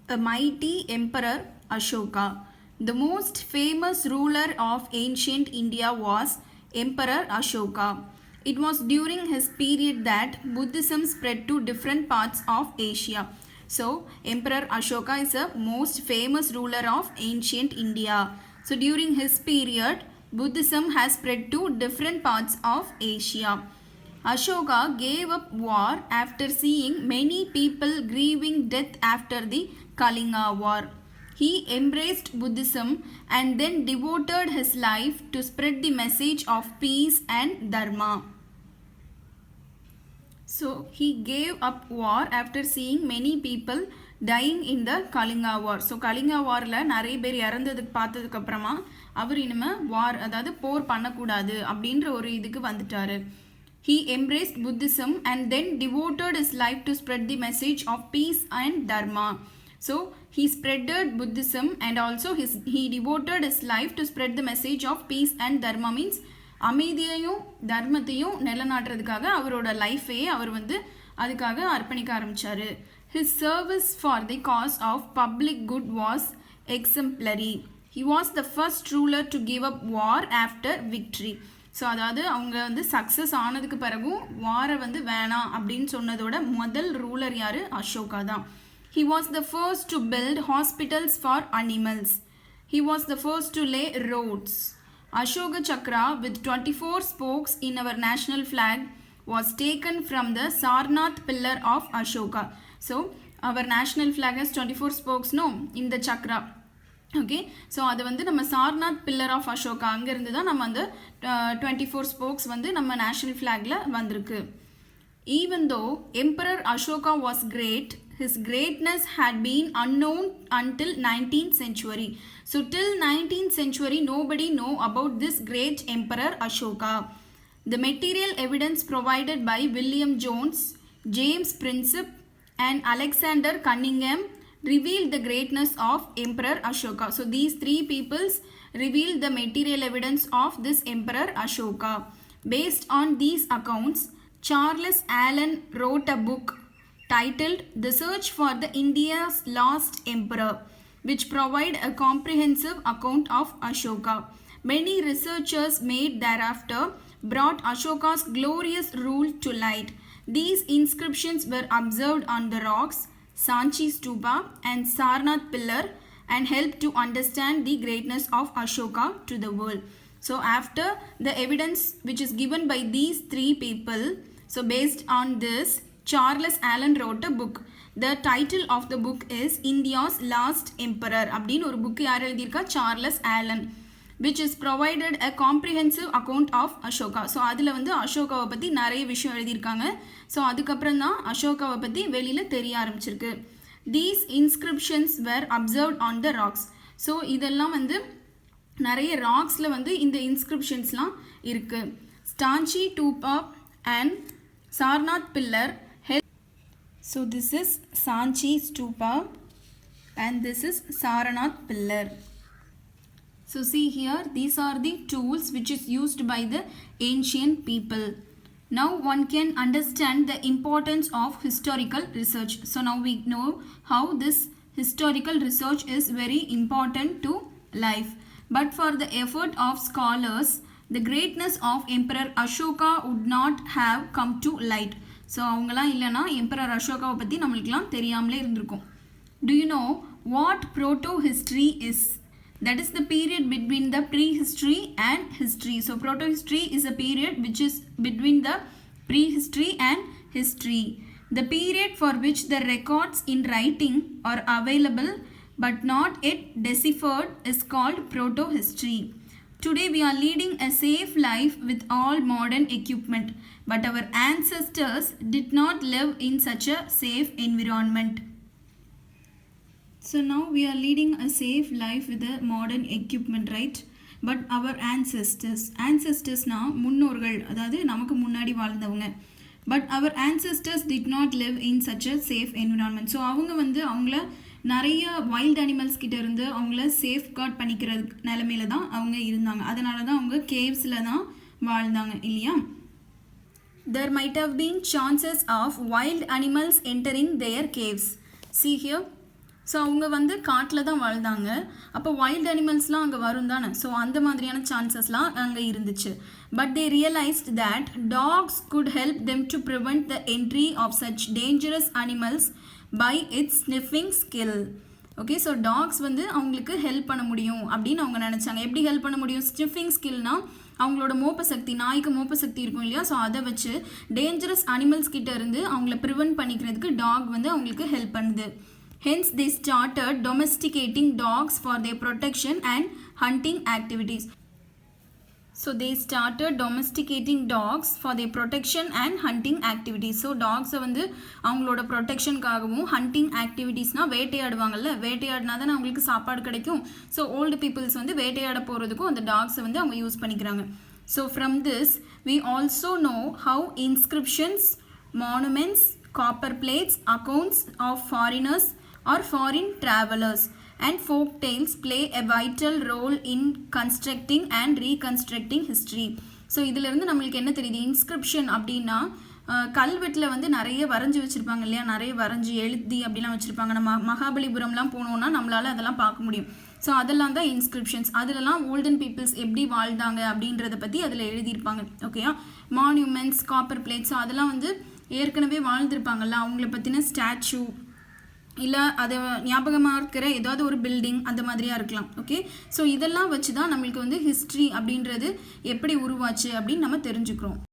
a mighty emperor Ashoka. The most famous ruler of ancient India was Emperor Ashoka. It was during his period that Buddhism spread to different parts of Asia. So, Emperor Ashoka is the most famous ruler of ancient India. So, during his period, Buddhism has spread to different parts of Asia. Ashoka gave up war after seeing many people grieving death after the Kalinga War. He embraced Buddhism and then devoted his life to spread the message of peace and dharma. So he gave up war after seeing many people dying in the Kalinga War. So Kalinga Warல நிறைய பேர் இறந்ததுக்கு பார்த்ததுக்கு அப்புறமா அவர் இனிமே வார் அதாவது போர் பண்ணக்கூடாது அப்படின்ற ஒரு இதுக்கு வந்துட்டாரு. He embraced Buddhism and then devoted his life to spread the message of peace and dharma. So he spreaded Buddhism and also he devoted his life to spread the message of peace and dharma means அமைதியையும் தர்மத்தையும் நிலைநாட்டுறதுக்காக அவரோட லைஃபையே அவர் வந்து அதுக்காக அர்ப்பணிக்க ஆரம்பிச்சாரு. His service for the cause of public good was exemplary. He was the first ruler to give up war after victory. So அதாவது அவங்க வந்து சக்ஸஸ் ஆனதுக்கு பிறகும் வாரை வந்து வேணாம் அப்படின்னு சொன்னதோட முதல் ரூலர் யார்? அசோகா தான். He was the first to build hospitals for animals. He was the first to lay roads. Ashoka Chakra with 24 spokes in our national flag was taken from the Sarnath pillar of Ashoka. So our national flag has 24 spokes, no? In the chakra. Okay so அது வந்து நம்ம Sarnath pillar of Ashoka அங்கேருந்து தான் நம்ம அந்த 24 spokes வந்து நம்ம national ஃப்ளாகில் வந்திருக்கு. Even though emperor Ashoka was great, his greatness had been unknown until 19th century. So till 19th century nobody know about this great emperor Ashoka. The material evidence provided by William Jones, James Prinsep and Alexander Cunningham revealed the greatness of Emperor Ashoka. So these three peoples revealed the material evidence of this Emperor Ashoka. Based on these accounts, Charles Allen wrote a book titled The Search for the India's Lost Emperor, which provide a comprehensive account of Ashoka. Many researchers made thereafter brought Ashoka's glorious rule to light. These inscriptions were observed on the rocks Sanchi Stupa and Sarnath Pillar and help to understand the greatness of Ashoka to the world. So after the evidence which is given by these three people, so based on this Charles Allen wrote a book. The title of the book is India's Last Emperor. அப்படினு ஒரு book யார் எழுதியிருக்கா? Charles Allen, which is provided a comprehensive account of Ashoka. So அதில் வந்து அசோகாவை பற்றி நிறைய விஷயம் எழுதியிருக்காங்க. ஸோ அதுக்கப்புறம் தான் அசோகாவை பற்றி வெளியில் தெரிய ஆரம்பிச்சிருக்கு. These inscriptions were observed on the rocks. So இதெல்லாம் வந்து நிறைய ராக்ஸில் வந்து இந்த இன்ஸ்கிரிப்ஷன்ஸ்லாம் இருக்குது. Sanchi stupa and Sarnath pillar help. So this is Sanchi stupa and this is Sarnath pillar. So see here, these are the tools which is used by the ancient people. Now one can understand the importance of historical research. So now we know how this historical research is very important to life. But for the effort of scholars, the greatness of Emperor Ashoka would not have come to light. So அவங்களாம் இல்லைனா Emperor அசோகாவை பற்றி நம்மளுக்கெல்லாம் தெரியாமலே இருந்திருக்கும். Do you know what proto-history is? That is the period between the prehistory and history. So proto-history is a period which is between the prehistory and history. The period for which the records in writing are available but not yet deciphered is called proto-history. Today we are leading a safe life with all modern equipment, but our ancestors did not live in such a safe environment. So now we are leading a safe life with the modern equipment, right? But our ancestors na முன்னோர்கள், அதாவது நமக்கு முன்னாடி வாழ்ந்தவங்க. But our ancestors did not live in such a safe environment. So அவங்க வந்து அவங்கள நிறைய wild animals கிட்ட இருந்து அவங்கள சேஃப் கார்ட் பண்ணிக்கிற நிலைமையில தான் அவங்க இருந்தாங்க. அதனால தான் அவங்க கேவ்ஸில் தான் வாழ்ந்தாங்க இல்லையா? There might have been chances of wild animals entering their caves. See here. So அவங்க வந்து காட்டில் தான் வாழ்ந்தாங்க. அப்போ வைல்ட் அனிமல்ஸ்லாம் அங்கே வரும் தானே. ஸோ அந்த மாதிரியான சான்சஸ்லாம் அங்கே இருந்துச்சு. But they realised that dogs could help them to prevent the entry of such dangerous animals by its sniffing skill. Okay, so dogs வந்து அவங்களுக்கு ஹெல்ப் பண்ண முடியும் அப்படின்னு அவங்க நினச்சாங்க. எப்படி ஹெல்ப் பண்ண முடியும்? ஸ்னிஃபிங் ஸ்கில்னால் அவங்களோட மோப்ப சக்தி, நாய்க்கு மோப்ப சக்தி இருக்கும் இல்லையா, ஸோ அதை வச்சு டேஞ்சரஸ் அனிமல்ஸ் கிட்ட இருந்து அவங்கள ப்ரிவெண்ட் பண்ணிக்கிறதுக்கு டாக் வந்து அவங்களுக்கு ஹெல்ப் பண்ணுது. Hence, they started domesticating dogs for their protection and hunting activities. So, they started domesticating dogs for their protection and hunting activities. So, dogs வந்து அவங்களோட ப்ரொடெக்ஷனுக்காகவும் ஹண்டிங் ஆக்டிவிட்டீஸ்னால் வேட்டையாடுவாங்கல்ல, வேட்டையாடினா தான் அவங்களுக்கு சாப்பாடு கிடைக்கும். ஸோ ஓல்டு பீப்புள்ஸ் வந்து வேட்டையாட போகிறதுக்கும் அந்த டாக்ஸை வந்து அவங்க யூஸ் பண்ணிக்கிறாங்க. So from this we also know how inscriptions, monuments, copper plates, accounts of foreigners or foreign travelers and folk tales play a vital role in constructing and reconstructing history. So இதிலிருந்து நம்மளுக்கு என்ன தெரியுது? Inscription அப்படின்னா கல்வெட்டில் வந்து நிறைய வரைஞ்சி வச்சுருப்பாங்க இல்லையா, நிறைய வரைஞ்சி எழுதி அப்படிலாம் வச்சுருப்பாங்க. நம்ம மகாபலிபுரம்லாம் போனோன்னா நம்மளால் அதெல்லாம் பார்க்க முடியும். ஸோ அதெல்லாம் தான் இன்ஸ்கிரிப்ஷன்ஸ். அதிலலாம் ஓல்டன் பீப்புள்ஸ் எப்படி வாழ்ந்தாங்க அப்படின்றத பற்றி அதில் எழுதியிருப்பாங்க. ஓகேயா, மான்யூமெண்ட்ஸ், காப்பர் பிளேட்ஸ், ஸோ அதெல்லாம் வந்து ஏற்கனவே வாழ்ந்திருப்பாங்கல்ல, அவங்கள பற்றின ஸ்டாச்சு இல்லை அதை ஞாபகமாக இருக்கிற ஏதாவது ஒரு பில்டிங் அந்த மாதிரியாக இருக்கலாம். ஓகே, ஸோ இதெல்லாம் வச்சு தான் நம்மளுக்கு வந்து ஹிஸ்ட்ரி அப்படின்றது எப்படி உருவாச்சு அப்படின்னு நம்ம தெரிஞ்சுக்கிறோம்.